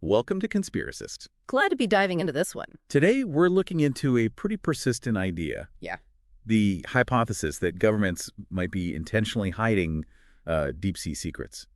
Welcome to Conspiracist. Glad to be diving into this one. Today, we're looking into a pretty persistent idea. Yeah. The hypothesis that governments might be intentionally hiding deep-sea secrets.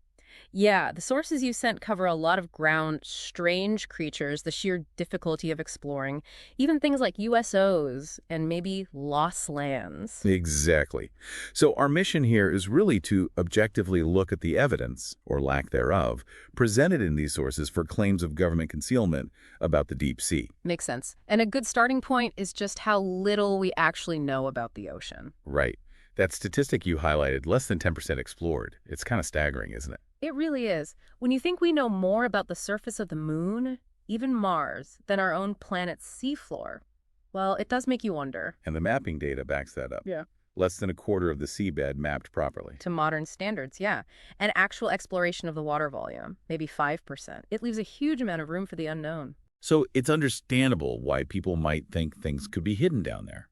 Yeah, the sources you sent cover a lot of ground, strange creatures, the sheer difficulty of exploring, even things like USOs and maybe lost lands. Exactly. So our mission here is really to objectively look at the evidence, or lack thereof, presented in these sources for claims of government concealment about the deep sea. Makes sense. And a good starting point is just how little we actually know about the ocean. Right. That statistic you highlighted, less than 10% explored. It's kind of staggering, isn't it? It really is. When you think we know more about the surface of the moon, even Mars, than our own planet's seafloor, well, it does make you wonder. And the mapping data backs that up. Yeah. Less than a quarter of the seabed mapped properly. To modern standards, yeah. And actual exploration of the water volume, maybe 5%. It leaves a huge amount of room for the unknown. So it's understandable why people might think things could be hidden down there,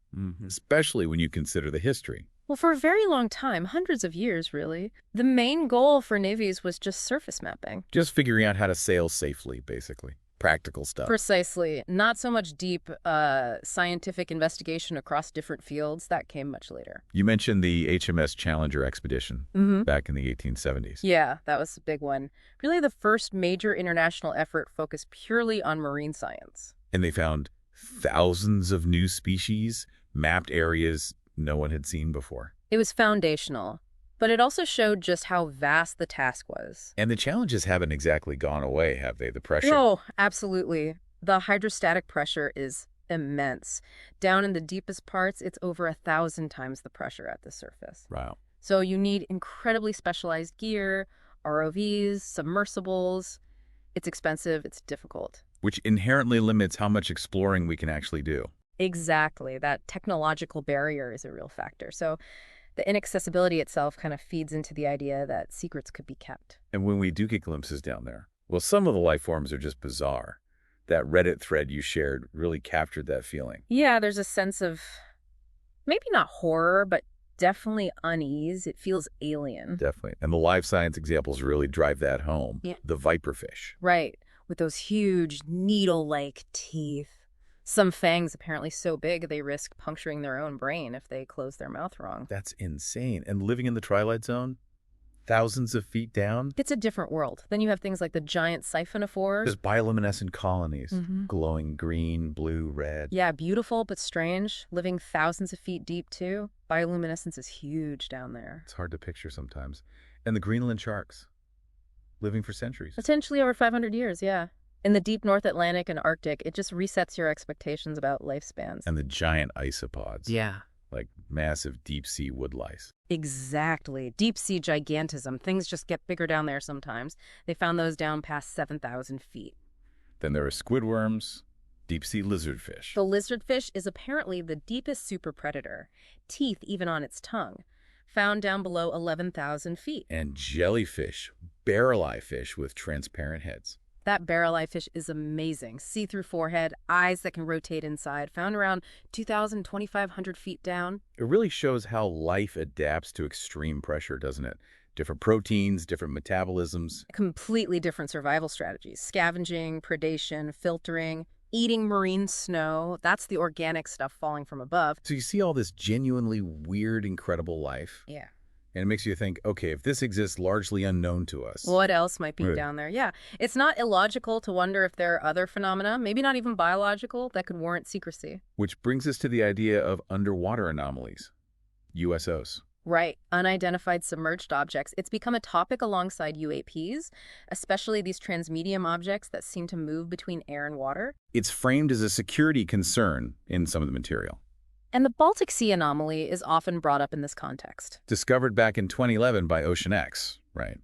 especially when you consider the history. Well, for a very long time, hundreds of years, really, the main goal for navies was just surface mapping. Just figuring out how to sail safely, basically. Practical stuff. Precisely. Not so much deep scientific investigation across different fields. That came much later. You mentioned the HMS Challenger expedition back in the 1870s. Yeah, that was a big one. Really the first major international effort focused purely on marine science. And they found thousands of new species, mapped areas no one had seen before. It was foundational, but it also showed just how vast the task was. And the challenges haven't exactly gone away, have they? The pressure? Oh, absolutely. The hydrostatic pressure is immense. Down in the deepest parts, it's over 1,000 times the pressure at the surface. Wow. So you need incredibly specialized gear, ROVs, submersibles. It's expensive, it's difficult. Which inherently limits how much exploring we can actually do. Exactly. That technological barrier is a real factor. So the inaccessibility itself kind of feeds into the idea that secrets could be kept. And when we do get glimpses down there, well, some of the life forms are just bizarre. That Reddit thread you shared really captured that feeling. Yeah, there's a sense of maybe not horror, but definitely unease. It feels alien. Definitely. And the life science examples really drive that home. Yeah. The viperfish. Right. With those huge needle-like teeth. Some fangs apparently so big they risk puncturing their own brain if they close their mouth wrong. That's insane. And living in the twilight zone, thousands of feet down. It's a different world. Then you have things like the giant siphonophores. There's bioluminescent colonies, glowing green, blue, red. Yeah, beautiful but strange. Living thousands of feet deep, too. Bioluminescence is huge down there. It's hard to picture sometimes. And the Greenland sharks, living for centuries. Potentially over 500 years, yeah. In the deep North Atlantic and Arctic, it just resets your expectations about lifespans. And the giant isopods. Yeah. Like massive deep-sea wood lice. Exactly. Deep-sea gigantism. Things just get bigger down there sometimes. They found those down past 7,000 feet. Then there are squidworms, deep-sea lizardfish. The lizardfish is apparently the deepest superpredator, teeth even on its tongue, found down below 11,000 feet. And jellyfish, barrel-eye fish with transparent heads. That barrel-eye fish is amazing. See-through forehead, eyes that can rotate inside, found around 2,000, 2,500 feet down. It really shows how life adapts to extreme pressure, doesn't it? Different proteins, different metabolisms. Completely different survival strategies. Scavenging, predation, filtering, eating marine snow. That's the organic stuff falling from above. So you see all this genuinely weird, incredible life. Yeah. And it makes you think, okay, if this exists largely unknown to us. What else might be down there? Yeah. It's not illogical to wonder if there are other phenomena, maybe not even biological, that could warrant secrecy. Which brings us to the idea of underwater anomalies, USOs. Right. Unidentified submerged objects. It's become a topic alongside UAPs, especially these transmedium objects that seem to move between air and water. It's framed as a security concern in some of the material. And the Baltic Sea anomaly is often brought up in this context. Discovered back in 2011 by OceanX, right?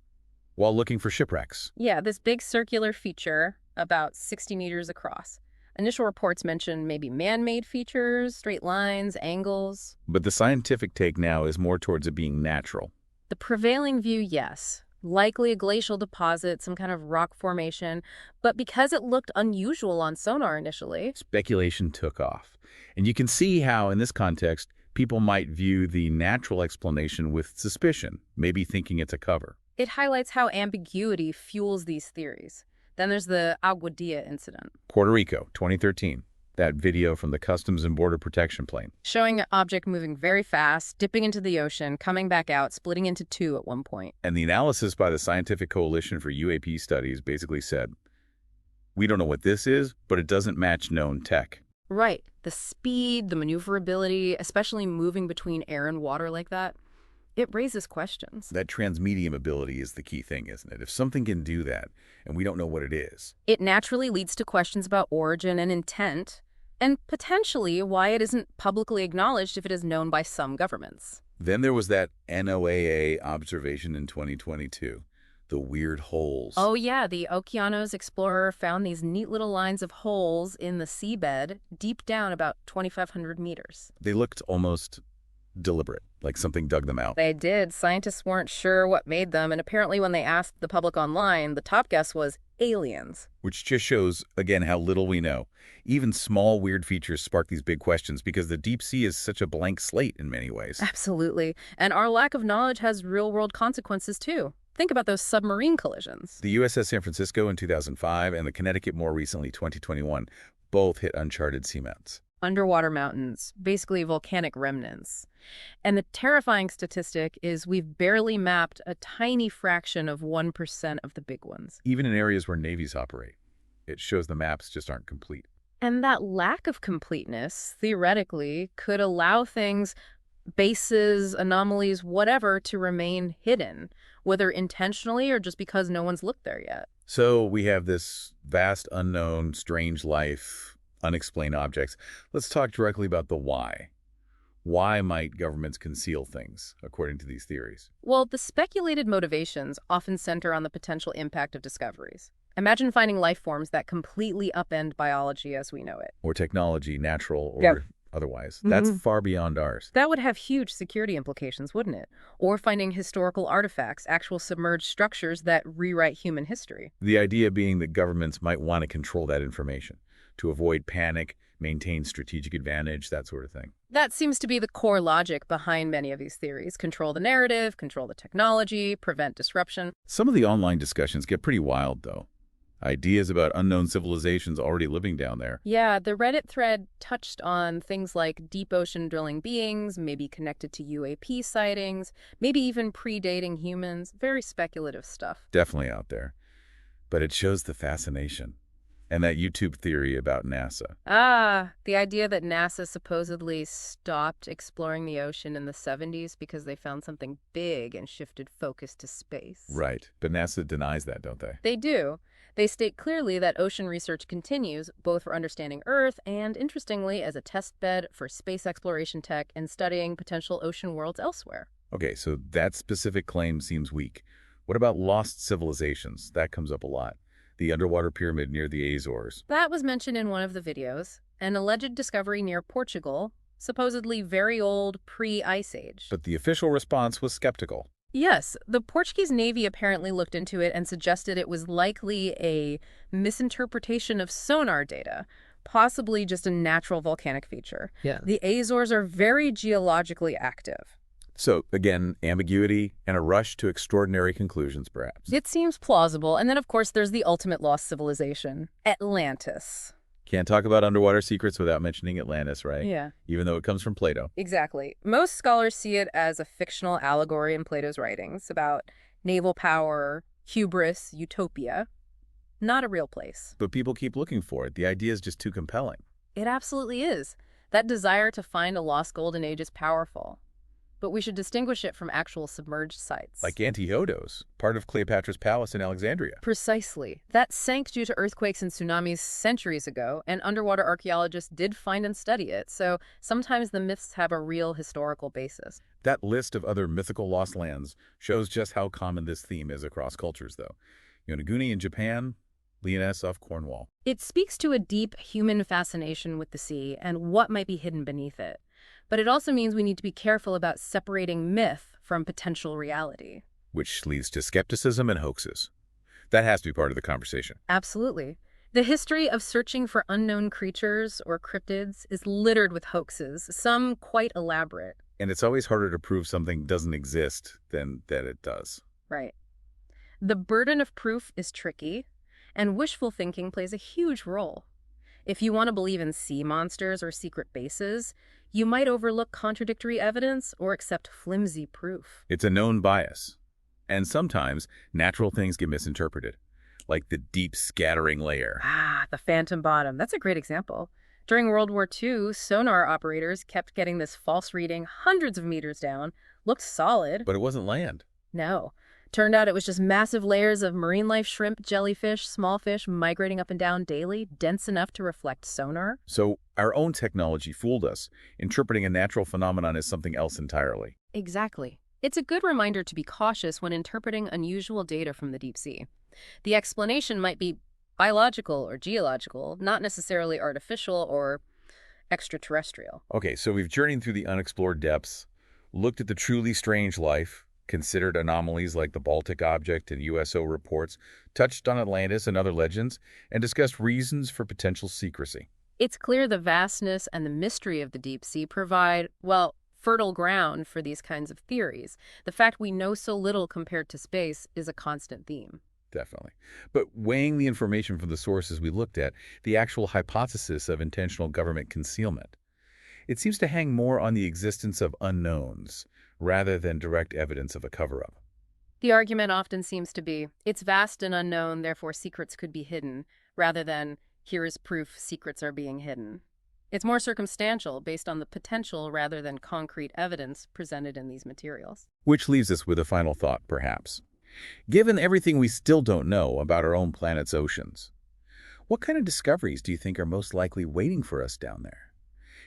While looking for shipwrecks. Yeah, this big circular feature, about 60 meters across. Initial reports mention maybe man-made features, straight lines, angles. But the scientific take now is more towards it being natural. The prevailing view, yes. Likely a glacial deposit, some kind of rock formation. But because it looked unusual on sonar initially, speculation took off. And you can see how, in this context, people might view the natural explanation with suspicion, maybe thinking it's a cover. It highlights how ambiguity fuels these theories. Then there's the Aguadilla incident, Puerto Rico, 2013. That video from the Customs and Border Protection plane. showing an object moving very fast, dipping into the ocean, coming back out, splitting into two at one point. And the analysis by the Scientific Coalition for UAP Studies basically said, we don't know what this is, but it doesn't match known tech. Right. The speed, the maneuverability, especially moving between air and water like that, it raises questions. That transmedium ability is the key thing, isn't it? If something can do that, and we don't know what it is. It naturally leads to questions about origin and intent, and potentially why it isn't publicly acknowledged if it is known by some governments. Then there was that NOAA observation in 2022, the weird holes. Oh yeah, the Okeanos explorer found these neat little lines of holes in the seabed deep down about 2,500 meters. They looked almost deliberate, like something dug them out. They did. Scientists weren't sure what made them, and apparently when they asked the public online, the top guess was aliens. Which just shows, again, how little we know. Even small weird features spark these big questions because the deep sea is such a blank slate in many ways. Absolutely. And our lack of knowledge has real-world consequences, too. Think about those submarine collisions. The USS San Francisco in 2005 and the Connecticut more recently, 2021, both hit uncharted seamounts. Underwater mountains, basically volcanic remnants. And the terrifying statistic is we've barely mapped a tiny fraction of 1% of the big ones. Even in areas where navies operate, it shows the maps just aren't complete. And that lack of completeness, theoretically, could allow things, bases, anomalies, whatever, to remain hidden, whether intentionally or just because no one's looked there yet. So we have this vast unknown, strange life, unexplained objects. Let's talk directly about the why. Why might governments conceal things, according to these theories? Well, the speculated motivations often center on the potential impact of discoveries. Imagine finding life forms that completely upend biology as we know it. Or technology, natural or Yep. otherwise. That's far beyond ours. That would have huge security implications, wouldn't it? Or finding historical artifacts, actual submerged structures that rewrite human history. The idea being that governments might want to control that information to avoid panic, maintain strategic advantage, that sort of thing. That seems to be the core logic behind many of these theories. Control the narrative, control the technology, prevent disruption. Some of the online discussions get pretty wild, though. Ideas about unknown civilizations already living down there. Yeah, the Reddit thread touched on things like deep ocean drilling beings, maybe connected to UAP sightings, maybe even predating humans. Very speculative stuff. Definitely out there. But it shows the fascination. And that YouTube theory about NASA. Ah, the idea that NASA supposedly stopped exploring the ocean in the 70s because they found something big and shifted focus to space. Right. But NASA denies that, don't they? They do. They state clearly that ocean research continues, both for understanding Earth and, interestingly, as a test bed for space exploration tech and studying potential ocean worlds elsewhere. Okay, so that specific claim seems weak. What about lost civilizations? That comes up a lot. The underwater pyramid near the Azores. That was mentioned in one of the videos. An alleged discovery near Portugal, supposedly very old, pre-Ice Age. But the official response was skeptical. Yes, the Portuguese Navy apparently looked into it and suggested it was likely a misinterpretation of sonar data, possibly just a natural volcanic feature. Yeah. The Azores are very geologically active. So, again, ambiguity and a rush to extraordinary conclusions, perhaps. It seems plausible. And then, of course, there's the ultimate lost civilization, Atlantis. Can't talk about underwater secrets without mentioning Atlantis, right? Yeah. Even though it comes from Plato. Exactly. Most scholars see it as a fictional allegory in Plato's writings about naval power, hubris, utopia. Not a real place. But people keep looking for it. The idea is just too compelling. It absolutely is. That desire to find a lost golden age is powerful. But we should distinguish it from actual submerged sites. Like Antiochos, part of Cleopatra's palace in Alexandria. Precisely. That sank due to earthquakes and tsunamis centuries ago, and underwater archaeologists did find and study it, so sometimes the myths have a real historical basis. That list of other mythical lost lands shows just how common this theme is across cultures, though. Yonaguni in Japan, Leoness off Cornwall. It speaks to a deep human fascination with the sea and what might be hidden beneath it. But it also means we need to be careful about separating myth from potential reality. Which leads to skepticism and hoaxes. That has to be part of the conversation. Absolutely. The history of searching for unknown creatures or cryptids is littered with hoaxes, some quite elaborate. And it's always harder to prove something doesn't exist than that it does. Right. The burden of proof is tricky, And wishful thinking plays a huge role. If you want to believe in sea monsters or secret bases, you might overlook contradictory evidence or accept flimsy proof. It's a known bias. And sometimes natural things get misinterpreted, like the deep scattering layer. The phantom bottom. That's a great example. During World War II, sonar operators kept getting this false reading hundreds of meters down. Looked solid. But it wasn't land. No. Turned out it was just massive layers of marine life shrimp, jellyfish, small fish migrating up and down daily, dense enough to reflect sonar. So our own technology fooled us, interpreting a natural phenomenon as something else entirely. Exactly. It's a good reminder to be cautious when interpreting unusual data from the deep sea. The explanation might be biological or geological, not necessarily artificial or extraterrestrial. Okay, so we've journeyed through the unexplored depths, looked at the truly strange life, considered anomalies like the Baltic object and USO reports, touched on Atlantis and other legends, and discussed reasons for potential secrecy. It's clear the vastness and the mystery of the deep sea provide, well, fertile ground for these kinds of theories. The fact we know so little compared to space is a constant theme. Definitely. But weighing the information from the sources we looked at, the actual hypothesis of intentional government concealment, it seems to hang more on the existence of unknowns rather than direct evidence of a cover-up. The argument often seems to be, it's vast and unknown, therefore secrets could be hidden, rather than, here is proof secrets are being hidden. It's more circumstantial, based on the potential rather than concrete evidence presented in these materials. Which leaves us with a final thought, perhaps. Given everything we still don't know about our own planet's oceans, what kind of discoveries do you think are most likely waiting for us down there?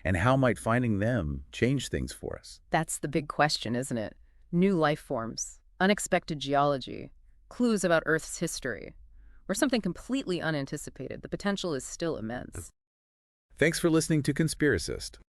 And how might finding them change things for us? That's the big question, isn't it? New life forms, unexpected geology, clues about Earth's history, or something completely unanticipated. The potential is still immense. Thanks for listening to Conspiracist.